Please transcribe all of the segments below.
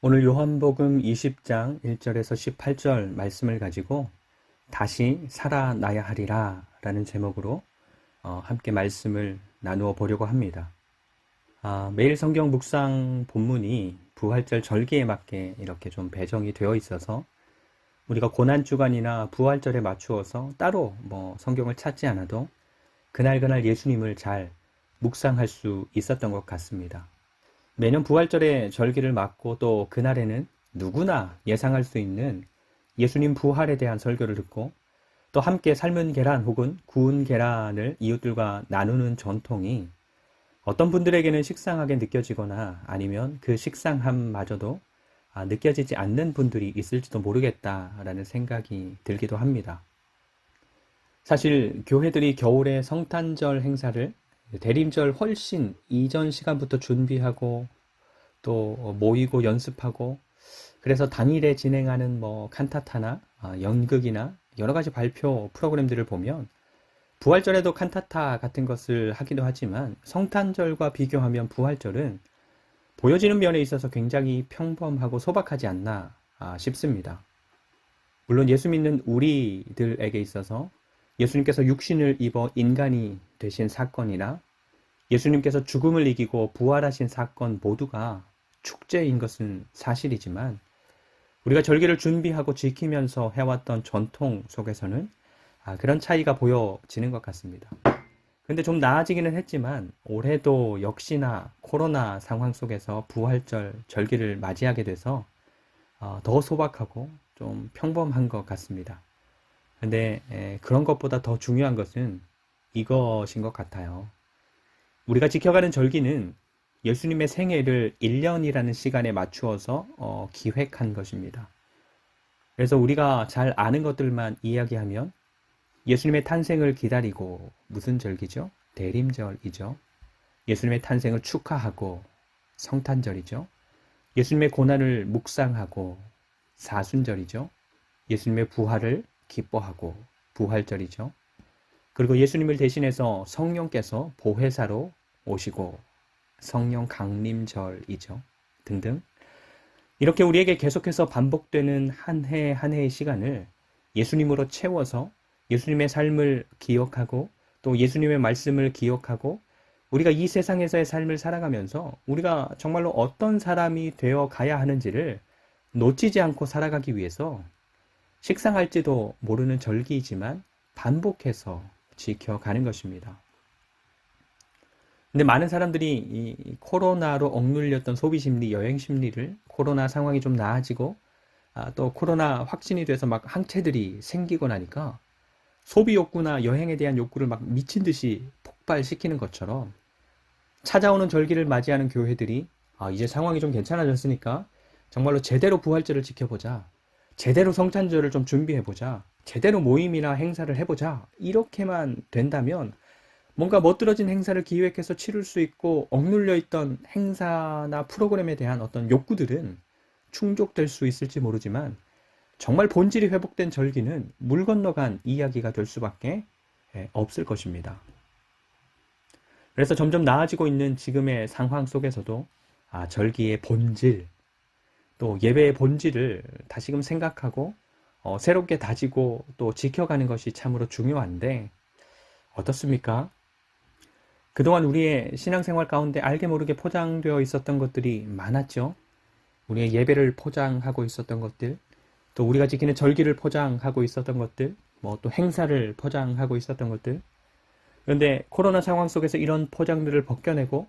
오늘 요한복음 20장 1절에서 18절 말씀을 가지고 다시 살아나야 하리라 라는 제목으로 함께 말씀을 나누어 보려고 합니다. 매일 성경 묵상 본문이 부활절 절기에 맞게 이렇게 좀 배정이 되어 있어서 우리가 고난주간이나 부활절에 맞추어서 따로 성경을 찾지 않아도 그날 예수님을 잘 묵상할 수 있었던 것 같습니다. 매년 부활절에 절기를 맞고 또 그날에는 누구나 예상할 수 있는 예수님 부활에 대한 설교를 듣고 또 함께 삶은 계란 혹은 구운 계란을 이웃들과 나누는 전통이 어떤 분들에게는 식상하게 느껴지거나 아니면 그 식상함마저도 느껴지지 않는 분들이 있을지도 모르겠다라는 생각이 들기도 합니다. 사실 교회들이 겨울에 성탄절 행사를 대림절 훨씬 이전 시간부터 준비하고 또 모이고 연습하고 그래서 당일에 진행하는 칸타타나 연극이나 여러 가지 발표 프로그램들을 보면 부활절에도 칸타타 같은 것을 하기도 하지만 성탄절과 비교하면 부활절은 보여지는 면에 있어서 굉장히 평범하고 소박하지 않나 싶습니다. 물론 예수 믿는 우리들에게 있어서 예수님께서 육신을 입어 인간이 되신 사건이나 예수님께서 죽음을 이기고 부활하신 사건 모두가 축제인 것은 사실이지만 우리가 절기를 준비하고 지키면서 해왔던 전통 속에서는 그런 차이가 보여지는 것 같습니다. 근데 좀 나아지기는 했지만 올해도 역시나 코로나 상황 속에서 부활절 절기를 맞이하게 돼서 더 소박하고 좀 평범한 것 같습니다. 근데 그런 것보다 더 중요한 것은 이것인 것 같아요. 우리가 지켜가는 절기는 예수님의 생애를 1년이라는 시간에 맞추어서 기획한 것입니다. 그래서 우리가 잘 아는 것들만 이야기하면 예수님의 탄생을 기다리고 무슨 절기죠? 대림절이죠. 예수님의 탄생을 축하하고 성탄절이죠. 예수님의 고난을 묵상하고 사순절이죠. 예수님의 부활을 기뻐하고 부활절이죠. 그리고 예수님을 대신해서 성령께서 보혜사로 오시고 성령 강림절이죠. 등등. 이렇게 우리에게 계속해서 반복되는 한 해 한 해의 시간을 예수님으로 채워서 예수님의 삶을 기억하고 또 예수님의 말씀을 기억하고 우리가 이 세상에서의 삶을 살아가면서 우리가 정말로 어떤 사람이 되어 가야 하는지를 놓치지 않고 살아가기 위해서 식상할지도 모르는 절기이지만 반복해서 지켜가는 것입니다. 근데 많은 사람들이 이 코로나로 억눌렸던 소비 심리, 여행 심리를 코로나 상황이 좀 나아지고 또 코로나 확진이 돼서 막 항체들이 생기고 나니까 소비 욕구나 여행에 대한 욕구를 막 미친 듯이 폭발시키는 것처럼 찾아오는 절기를 맞이하는 교회들이 이제 상황이 좀 괜찮아졌으니까 정말로 제대로 부활절을 지켜보자. 제대로 성탄절을 좀 준비해보자. 제대로 모임이나 행사를 해보자. 이렇게만 된다면 뭔가 멋들어진 행사를 기획해서 치를 수 있고 억눌려 있던 행사나 프로그램에 대한 어떤 욕구들은 충족될 수 있을지 모르지만 정말 본질이 회복된 절기는 물 건너간 이야기가 될 수밖에 없을 것입니다. 그래서 점점 나아지고 있는 지금의 상황 속에서도 절기의 본질, 또 예배의 본질을 다시금 생각하고 새롭게 다지고 또 지켜가는 것이 참으로 중요한데 어떻습니까? 그동안 우리의 신앙생활 가운데 알게 모르게 포장되어 있었던 것들이 많았죠. 우리의 예배를 포장하고 있었던 것들, 또 우리가 지키는 절기를 포장하고 있었던 것들, 또 행사를 포장하고 있었던 것들. 그런데 코로나 상황 속에서 이런 포장들을 벗겨내고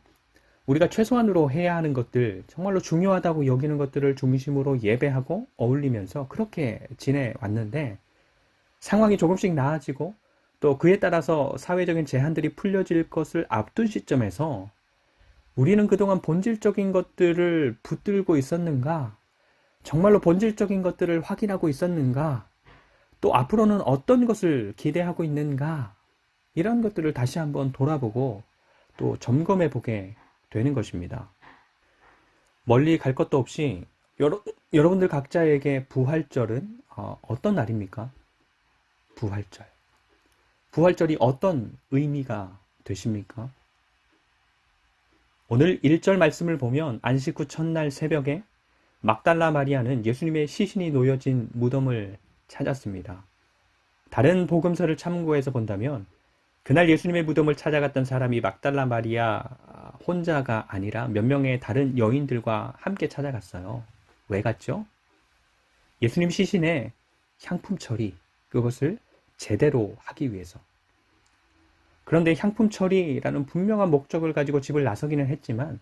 우리가 최소한으로 해야 하는 것들, 정말로 중요하다고 여기는 것들을 중심으로 예배하고 어울리면서 그렇게 지내왔는데 상황이 조금씩 나아지고 또 그에 따라서 사회적인 제한들이 풀려질 것을 앞둔 시점에서 우리는 그동안 본질적인 것들을 붙들고 있었는가? 정말로 본질적인 것들을 확인하고 있었는가? 또 앞으로는 어떤 것을 기대하고 있는가? 이런 것들을 다시 한번 돌아보고 또 점검해 보게 되는 것입니다. 멀리 갈 것도 없이 여러분들 각자에게 부활절은 어떤 날입니까? 부활절. 부활절이 어떤 의미가 되십니까? 오늘 1절 말씀을 보면 안식 후 첫날 새벽에 막달라 마리아는 예수님의 시신이 놓여진 무덤을 찾았습니다. 다른 복음서를 참고해서 본다면 그날 예수님의 무덤을 찾아갔던 사람이 막달라 마리아 혼자가 아니라 몇 명의 다른 여인들과 함께 찾아갔어요. 왜 갔죠? 예수님 시신에 향품 처리, 그것을 제대로 하기 위해서. 그런데 향품 처리라는 분명한 목적을 가지고 집을 나서기는 했지만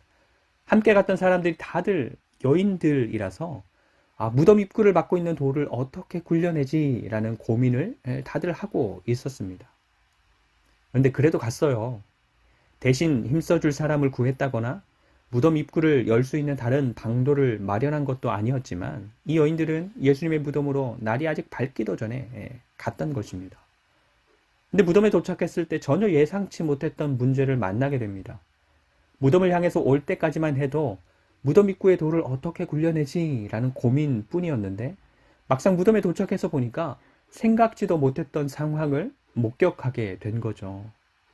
함께 갔던 사람들이 다들 여인들이라서 무덤 입구를 막고 있는 돌을 어떻게 굴려내지라는 고민을 다들 하고 있었습니다. 그런데 그래도 갔어요. 대신 힘써줄 사람을 구했다거나 무덤 입구를 열 수 있는 다른 방도를 마련한 것도 아니었지만 이 여인들은 예수님의 무덤으로 날이 아직 밝기도 전에 갔던 것입니다. 근데 무덤에 도착했을 때 전혀 예상치 못했던 문제를 만나게 됩니다. 무덤을 향해서 올 때까지만 해도 무덤 입구의 돌을 어떻게 굴려내지라는 고민뿐이었는데 막상 무덤에 도착해서 보니까 생각지도 못했던 상황을 목격하게 된 거죠.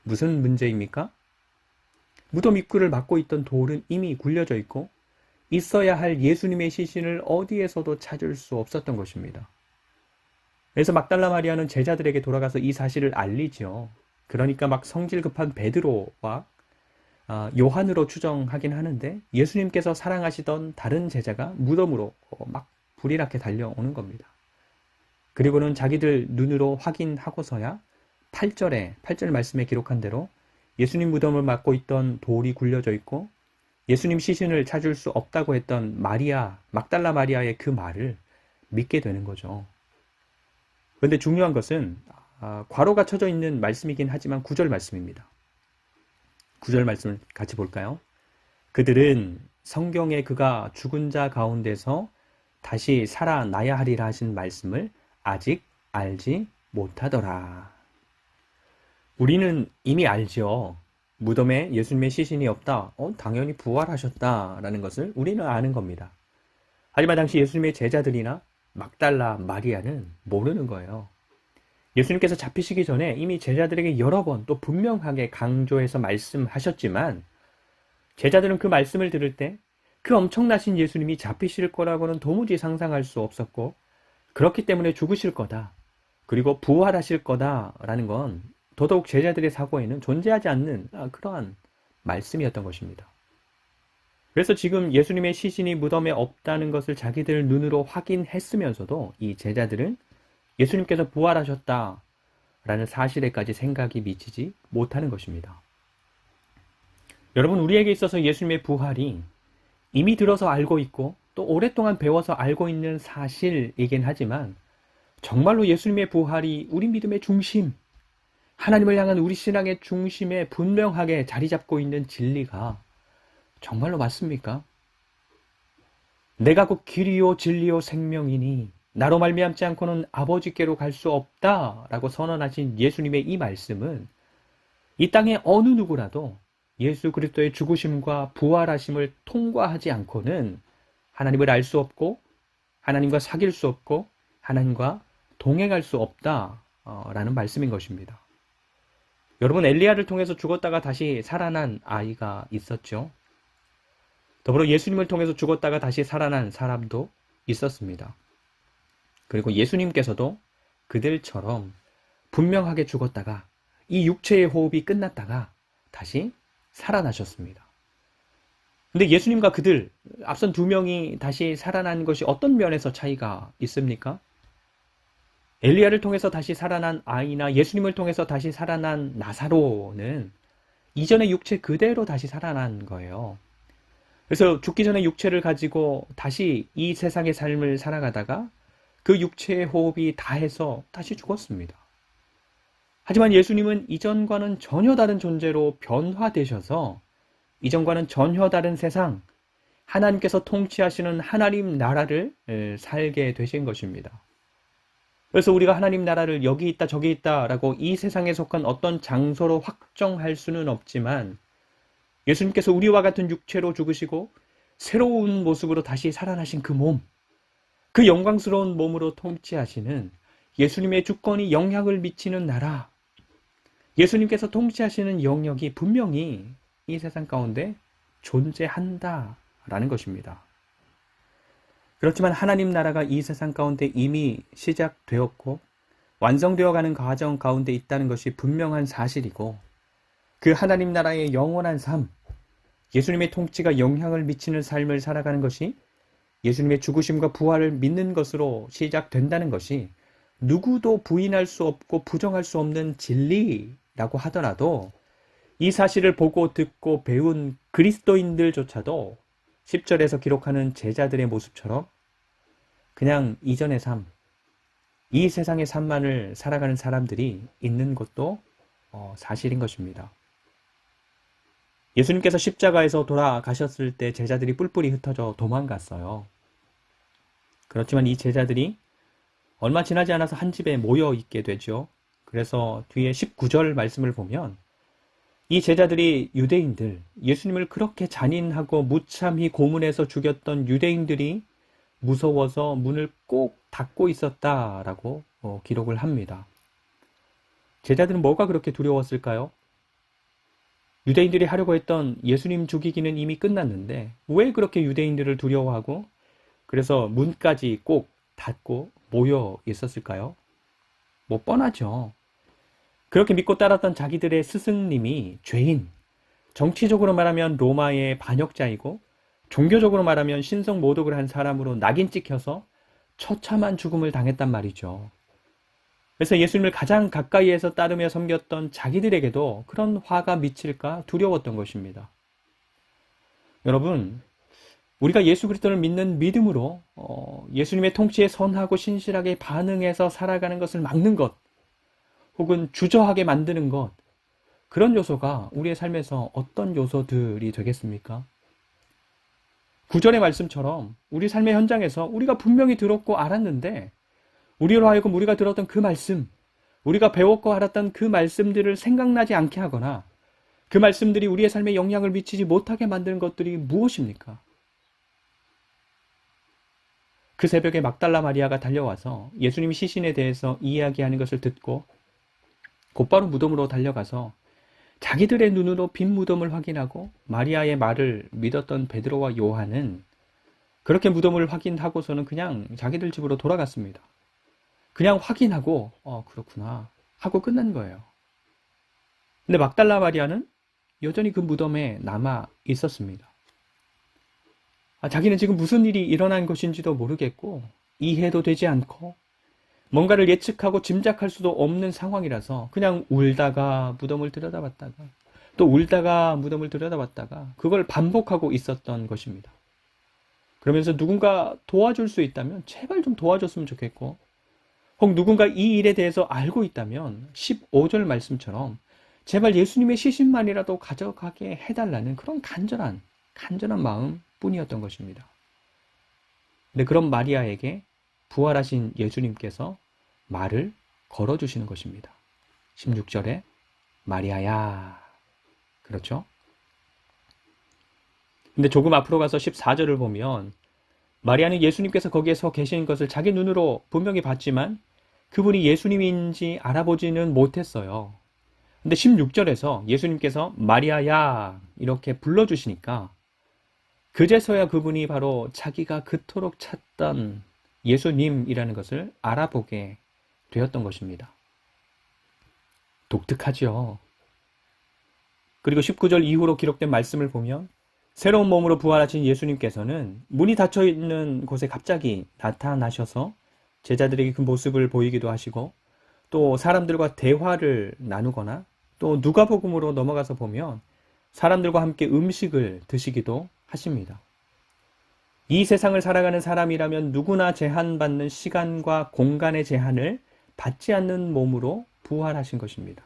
무슨 문제입니까? 무덤 입구를 막고 있던 돌은 이미 굴려져 있고 있어야 할 예수님의 시신을 어디에서도 찾을 수 없었던 것입니다. 그래서 막달라 마리아는 제자들에게 돌아가서 이 사실을 알리죠. 그러니까 막 성질 급한 베드로와 요한으로 추정하긴 하는데 예수님께서 사랑하시던 다른 제자가 무덤으로 막 불이 나게 달려오는 겁니다. 그리고는 자기들 눈으로 확인하고서야 8절 말씀에 기록한 대로 예수님 무덤을 막고 있던 돌이 굴려져 있고 예수님 시신을 찾을 수 없다고 했던 막달라 마리아의 그 말을 믿게 되는 거죠. 그런데 중요한 것은 괄호가 쳐져 있는 말씀이긴 하지만 9절 말씀입니다. 9절 말씀을 같이 볼까요? 그들은 성경에 그가 죽은 자 가운데서 다시 살아나야 하리라 하신 말씀을 아직 알지 못하더라. 우리는 이미 알죠. 무덤에 예수님의 시신이 없다. 당연히 부활하셨다라는 것을 우리는 아는 겁니다. 하지만 당시 예수님의 제자들이나 막달라 마리아는 모르는 거예요. 예수님께서 잡히시기 전에 이미 제자들에게 여러 번 또 분명하게 강조해서 말씀하셨지만 제자들은 그 말씀을 들을 때 그 엄청나신 예수님이 잡히실 거라고는 도무지 상상할 수 없었고 그렇기 때문에 죽으실 거다. 그리고 부활하실 거다라는 건 더더욱 제자들의 사고에는 존재하지 않는 그러한 말씀이었던 것입니다. 그래서 지금 예수님의 시신이 무덤에 없다는 것을 자기들 눈으로 확인했으면서도 이 제자들은 예수님께서 부활하셨다라는 사실에까지 생각이 미치지 못하는 것입니다. 여러분, 우리에게 있어서 예수님의 부활이 이미 들어서 알고 있고 또 오랫동안 배워서 알고 있는 사실이긴 하지만 정말로 예수님의 부활이 우리 믿음의 중심, 하나님을 향한 우리 신앙의 중심에 분명하게 자리 잡고 있는 진리가 정말로 맞습니까? 내가 곧 길이요 진리요 생명이니 나로 말미암지 않고는 아버지께로 갈 수 없다라고 선언하신 예수님의 이 말씀은 이 땅의 어느 누구라도 예수 그리스도의 죽으심과 부활하심을 통과하지 않고는 하나님을 알 수 없고 하나님과 사귈 수 없고 하나님과 동행할 수 없다라는 말씀인 것입니다. 여러분, 엘리야를 통해서 죽었다가 다시 살아난 아이가 있었죠. 더불어 예수님을 통해서 죽었다가 다시 살아난 사람도 있었습니다. 그리고 예수님께서도 그들처럼 분명하게 죽었다가 이 육체의 호흡이 끝났다가 다시 살아나셨습니다. 근데 예수님과 그들, 앞선 두 명이 다시 살아난 것이 어떤 면에서 차이가 있습니까? 엘리야를 통해서 다시 살아난 아이나 예수님을 통해서 다시 살아난 나사로는 이전의 육체 그대로 다시 살아난 거예요. 그래서 죽기 전에 육체를 가지고 다시 이 세상의 삶을 살아가다가 그 육체의 호흡이 다해서 다시 죽었습니다. 하지만 예수님은 이전과는 전혀 다른 존재로 변화되셔서 이전과는 전혀 다른 세상, 하나님께서 통치하시는 하나님 나라를 살게 되신 것입니다. 그래서 우리가 하나님 나라를 여기 있다 저기 있다라고 이 세상에 속한 어떤 장소로 확정할 수는 없지만 예수님께서 우리와 같은 육체로 죽으시고 새로운 모습으로 다시 살아나신 그 몸, 그 영광스러운 몸으로 통치하시는 예수님의 주권이 영향을 미치는 나라, 예수님께서 통치하시는 영역이 분명히 이 세상 가운데 존재한다라는 것입니다. 그렇지만 하나님 나라가 이 세상 가운데 이미 시작되었고 완성되어가는 과정 가운데 있다는 것이 분명한 사실이고, 그 하나님 나라의 영원한 삶, 예수님의 통치가 영향을 미치는 삶을 살아가는 것이 예수님의 죽으심과 부활을 믿는 것으로 시작된다는 것이 누구도 부인할 수 없고 부정할 수 없는 진리라고 하더라도, 이 사실을 보고 듣고 배운 그리스도인들조차도 10절에서 기록하는 제자들의 모습처럼 그냥 이전의 삶, 이 세상의 삶만을 살아가는 사람들이 있는 것도 사실인 것입니다. 예수님께서 십자가에서 돌아가셨을 때 제자들이 뿔뿔이 흩어져 도망갔어요. 그렇지만 이 제자들이 얼마 지나지 않아서 한 집에 모여 있게 되죠. 그래서 뒤에 19절 말씀을 보면 이 제자들이 유대인들, 예수님을 그렇게 잔인하고 무참히 고문해서 죽였던 유대인들이 무서워서 문을 꼭 닫고 있었다라고 기록을 합니다. 제자들은 뭐가 그렇게 두려웠을까요? 유대인들이 하려고 했던 예수님 죽이기는 이미 끝났는데 왜 그렇게 유대인들을 두려워하고 그래서 문까지 꼭 닫고 모여 있었을까요? 뭐 뻔하죠. 그렇게 믿고 따랐던 자기들의 스승님이 죄인, 정치적으로 말하면 로마의 반역자이고 종교적으로 말하면 신성 모독을 한 사람으로 낙인 찍혀서 처참한 죽음을 당했단 말이죠. 그래서 예수님을 가장 가까이에서 따르며 섬겼던 자기들에게도 그런 화가 미칠까 두려웠던 것입니다. 여러분, 우리가 예수 그리스도를 믿는 믿음으로 예수님의 통치에 선하고 신실하게 반응해서 살아가는 것을 막는 것, 혹은 주저하게 만드는 것, 그런 요소가 우리의 삶에서 어떤 요소들이 되겠습니까? 9절의 말씀처럼 우리 삶의 현장에서 우리가 분명히 들었고 알았는데 우리로 하여금 우리가 들었던 그 말씀, 우리가 배웠고 알았던 그 말씀들을 생각나지 않게 하거나 그 말씀들이 우리의 삶에 영향을 미치지 못하게 만드는 것들이 무엇입니까? 그 새벽에 막달라 마리아가 달려와서 예수님 시신에 대해서 이야기하는 것을 듣고 곧바로 무덤으로 달려가서 자기들의 눈으로 빈 무덤을 확인하고 마리아의 말을 믿었던 베드로와 요한은 그렇게 무덤을 확인하고서는 그냥 자기들 집으로 돌아갔습니다. 그냥 확인하고 그렇구나 하고 끝난 거예요. 근데 막달라 마리아는 여전히 그 무덤에 남아 있었습니다. 자기는 지금 무슨 일이 일어난 것인지도 모르겠고 이해도 되지 않고 뭔가를 예측하고 짐작할 수도 없는 상황이라서 그냥 울다가 무덤을 들여다봤다가 또 울다가 무덤을 들여다봤다가 그걸 반복하고 있었던 것입니다. 그러면서 누군가 도와줄 수 있다면 제발 좀 도와줬으면 좋겠고, 혹 누군가 이 일에 대해서 알고 있다면 15절 말씀처럼 제발 예수님의 시신만이라도 가져가게 해달라는 그런 간절한 마음 뿐이었던 것입니다. 근데 그런 마리아에게 부활하신 예수님께서 말을 걸어주시는 것입니다. 16절에 마리아야. 그렇죠? 근데 조금 앞으로 가서 14절을 보면 마리아는 예수님께서 거기에 서 계신 것을 자기 눈으로 분명히 봤지만 그분이 예수님인지 알아보지는 못했어요. 근데 16절에서 예수님께서 마리아야 이렇게 불러주시니까 그제서야 그분이 바로 자기가 그토록 찾던 예수님이라는 것을 알아보게 되었던 것입니다. 독특하죠. 그리고 19절 이후로 기록된 말씀을 보면 새로운 몸으로 부활하신 예수님께서는 문이 닫혀있는 곳에 갑자기 나타나셔서 제자들에게 그 모습을 보이기도 하시고 또 사람들과 대화를 나누거나 또 누가복음으로 넘어가서 보면 사람들과 함께 음식을 드시기도 하십니다. 이 세상을 살아가는 사람이라면 누구나 제한받는 시간과 공간의 제한을 받지 않는 몸으로 부활하신 것입니다.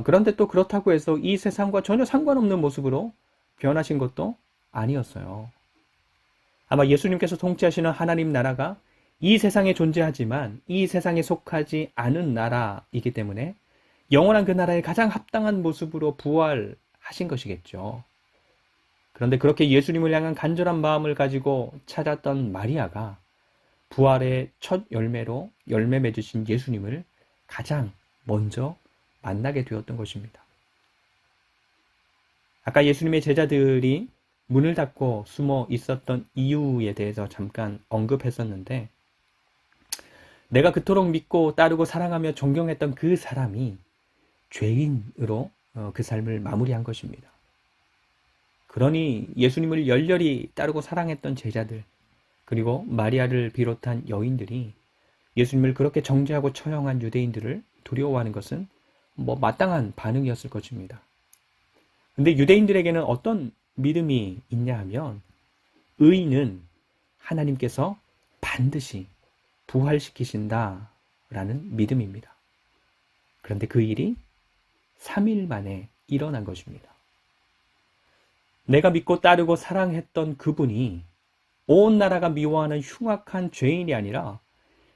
그런데 또 그렇다고 해서 이 세상과 전혀 상관없는 모습으로 변하신 것도 아니었어요. 아마 예수님께서 통치하시는 하나님 나라가 이 세상에 존재하지만 이 세상에 속하지 않은 나라이기 때문에 영원한 그 나라에 가장 합당한 모습으로 부활하신 것이겠죠. 그런데 그렇게 예수님을 향한 간절한 마음을 가지고 찾았던 마리아가 부활의 첫 열매로 열매 맺으신 예수님을 가장 먼저 만나게 되었던 것입니다. 아까 예수님의 제자들이 문을 닫고 숨어 있었던 이유에 대해서 잠깐 언급했었는데, 내가 그토록 믿고 따르고 사랑하며 존경했던 그 사람이 죄인으로 그 삶을 마무리한 것입니다. 그러니 예수님을 열렬히 따르고 사랑했던 제자들, 그리고 마리아를 비롯한 여인들이 예수님을 그렇게 정죄하고 처형한 유대인들을 두려워하는 것은 마땅한 반응이었을 것입니다. 근데 유대인들에게는 어떤 믿음이 있냐 하면, 의인은 하나님께서 반드시 부활시키신다라는 믿음입니다. 그런데 그 일이 3일 만에 일어난 것입니다. 내가 믿고 따르고 사랑했던 그분이 온 나라가 미워하는 흉악한 죄인이 아니라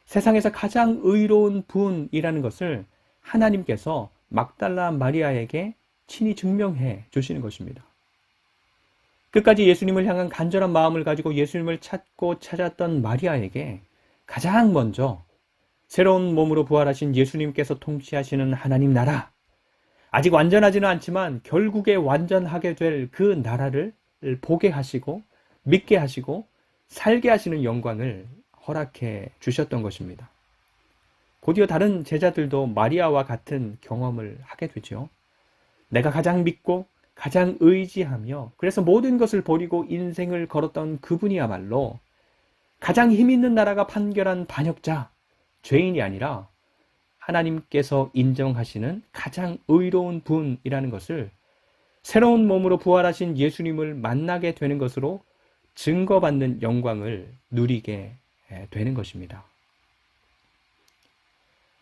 세상에서 가장 의로운 분이라는 것을 하나님께서 막달라 마리아에게 친히 증명해 주시는 것입니다. 끝까지 예수님을 향한 간절한 마음을 가지고 예수님을 찾고 찾았던 마리아에게 가장 먼저 새로운 몸으로 부활하신 예수님께서 통치하시는 하나님 나라, 아직 완전하지는 않지만 결국에 완전하게 될 그 나라를 보게 하시고 믿게 하시고 살게 하시는 영광을 허락해 주셨던 것입니다. 곧이어 다른 제자들도 마리아와 같은 경험을 하게 되죠. 내가 가장 믿고 가장 의지하며 그래서 모든 것을 버리고 인생을 걸었던 그분이야말로 가장 힘있는 나라가 판결한 반역자, 죄인이 아니라 하나님께서 인정하시는 가장 의로운 분이라는 것을 새로운 몸으로 부활하신 예수님을 만나게 되는 것으로 증거받는 영광을 누리게 되는 것입니다.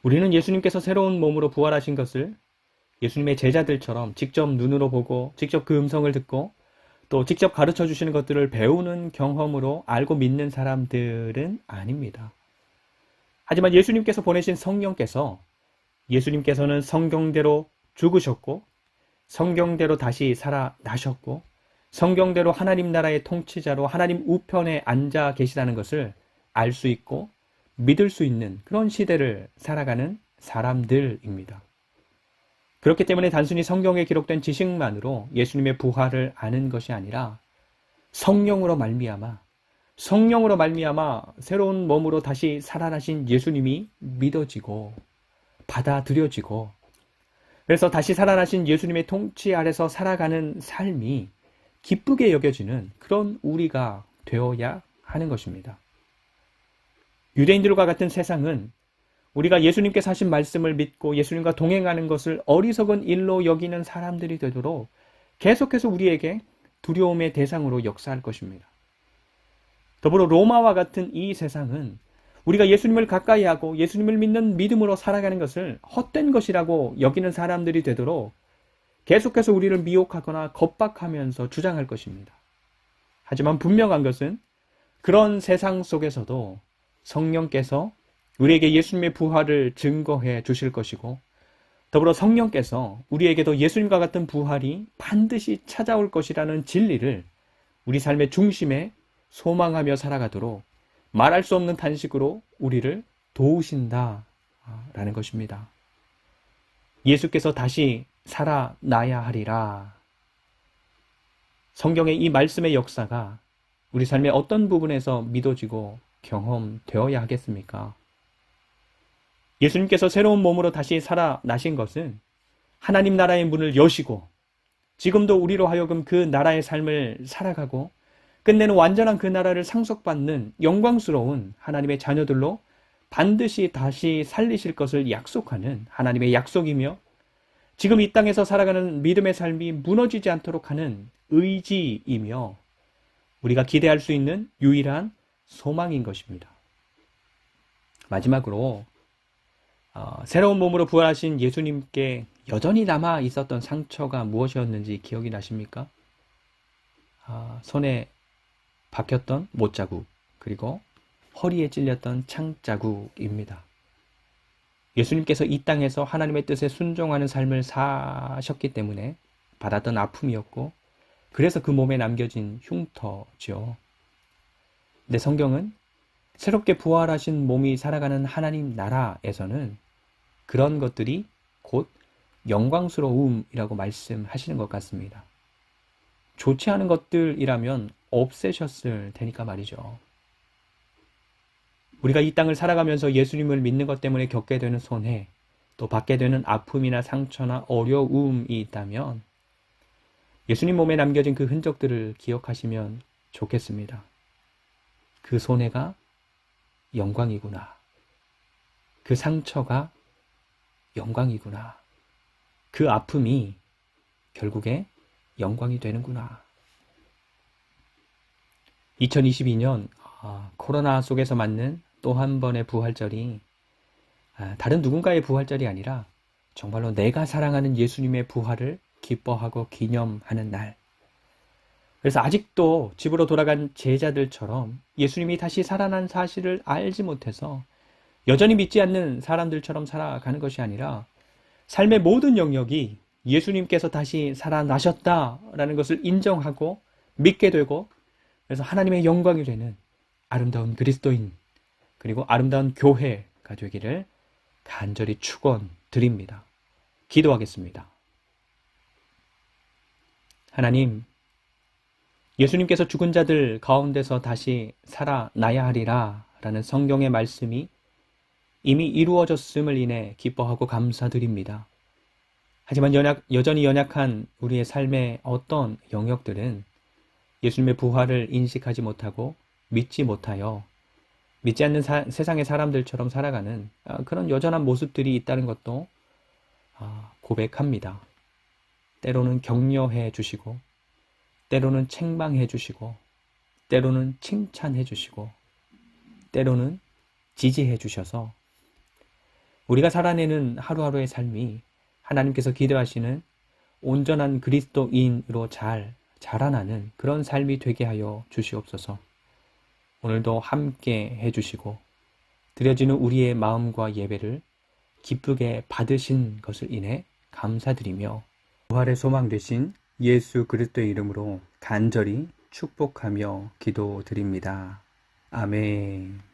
우리는 예수님께서 새로운 몸으로 부활하신 것을 예수님의 제자들처럼 직접 눈으로 보고 직접 그 음성을 듣고 또 직접 가르쳐 주시는 것들을 배우는 경험으로 알고 믿는 사람들은 아닙니다. 하지만 예수님께서 보내신 성령께서 예수님께서는 성경대로 죽으셨고 성경대로 다시 살아나셨고 성경대로 하나님 나라의 통치자로 하나님 우편에 앉아 계시다는 것을 알 수 있고 믿을 수 있는 그런 시대를 살아가는 사람들입니다. 그렇기 때문에 단순히 성경에 기록된 지식만으로 예수님의 부활을 아는 것이 아니라 성령으로 말미암아 새로운 몸으로 다시 살아나신 예수님이 믿어지고 받아들여지고 그래서 다시 살아나신 예수님의 통치 아래서 살아가는 삶이 기쁘게 여겨지는 그런 우리가 되어야 하는 것입니다. 유대인들과 같은 세상은 우리가 예수님께서 하신 말씀을 믿고 예수님과 동행하는 것을 어리석은 일로 여기는 사람들이 되도록 계속해서 우리에게 두려움의 대상으로 역사할 것입니다. 더불어 로마와 같은 이 세상은 우리가 예수님을 가까이 하고 예수님을 믿는 믿음으로 살아가는 것을 헛된 것이라고 여기는 사람들이 되도록 계속해서 우리를 미혹하거나 겁박하면서 주장할 것입니다. 하지만 분명한 것은 그런 세상 속에서도 성령께서 우리에게 예수님의 부활을 증거해 주실 것이고 더불어 성령께서 우리에게도 예수님과 같은 부활이 반드시 찾아올 것이라는 진리를 우리 삶의 중심에 소망하며 살아가도록 말할 수 없는 탄식으로 우리를 도우신다라는 것입니다. 예수께서 다시 살아나야 하리라. 성경의 이 말씀의 역사가 우리 삶의 어떤 부분에서 믿어지고 경험되어야 하겠습니까? 예수님께서 새로운 몸으로 다시 살아나신 것은 하나님 나라의 문을 여시고 지금도 우리로 하여금 그 나라의 삶을 살아가고 끝내는 완전한 그 나라를 상속받는 영광스러운 하나님의 자녀들로 반드시 다시 살리실 것을 약속하는 하나님의 약속이며 지금 이 땅에서 살아가는 믿음의 삶이 무너지지 않도록 하는 의지이며 우리가 기대할 수 있는 유일한 소망인 것입니다. 마지막으로 새로운 몸으로 부활하신 예수님께 여전히 남아 있었던 상처가 무엇이었는지 기억이 나십니까? 손에 박혔던 못자국, 그리고 허리에 찔렸던 창자국입니다. 예수님께서 이 땅에서 하나님의 뜻에 순종하는 삶을 사셨기 때문에 받았던 아픔이었고, 그래서 그 몸에 남겨진 흉터죠. 근데 성경은 새롭게 부활하신 몸이 살아가는 하나님 나라에서는 그런 것들이 곧 영광스러움이라고 말씀하시는 것 같습니다. 좋지 않은 것들이라면 없애셨을 테니까 말이죠. 우리가 이 땅을 살아가면서 예수님을 믿는 것 때문에 겪게 되는 손해, 또 받게 되는 아픔이나 상처나 어려움이 있다면 예수님 몸에 남겨진 그 흔적들을 기억하시면 좋겠습니다. 그 손해가 영광이구나. 그 상처가 영광이구나. 그 아픔이 결국에 영광이 되는구나. 2022년 코로나 속에서 맞는 또 한 번의 부활절이 다른 누군가의 부활절이 아니라 정말로 내가 사랑하는 예수님의 부활을 기뻐하고 기념하는 날. 그래서 아직도 집으로 돌아간 제자들처럼 예수님이 다시 살아난 사실을 알지 못해서 여전히 믿지 않는 사람들처럼 살아가는 것이 아니라 삶의 모든 영역이 예수님께서 다시 살아나셨다라는 것을 인정하고 믿게 되고, 그래서 하나님의 영광이 되는 아름다운 그리스도인 그리고 아름다운 교회가 되기를 간절히 축원드립니다. 기도하겠습니다. 하나님, 예수님께서 죽은 자들 가운데서 다시 살아나야 하리라 라는 성경의 말씀이 이미 이루어졌음을 인해 기뻐하고 감사드립니다. 하지만 여전히 연약한 우리의 삶의 어떤 영역들은 예수님의 부활을 인식하지 못하고 믿지 못하여 믿지 않는 세상의 사람들처럼 살아가는 그런 여전한 모습들이 있다는 것도 고백합니다. 때로는 격려해 주시고, 때로는 책망해 주시고, 때로는 칭찬해 주시고, 때로는 지지해 주셔서 우리가 살아내는 하루하루의 삶이 하나님께서 기대하시는 온전한 그리스도인으로 잘 자라나는 그런 삶이 되게 하여 주시옵소서. 오늘도 함께 해주시고 드려지는 우리의 마음과 예배를 기쁘게 받으신 것을 인해 감사드리며 부활의 소망 되신 예수 그리스도의 이름으로 간절히 축복하며 기도드립니다. 아멘.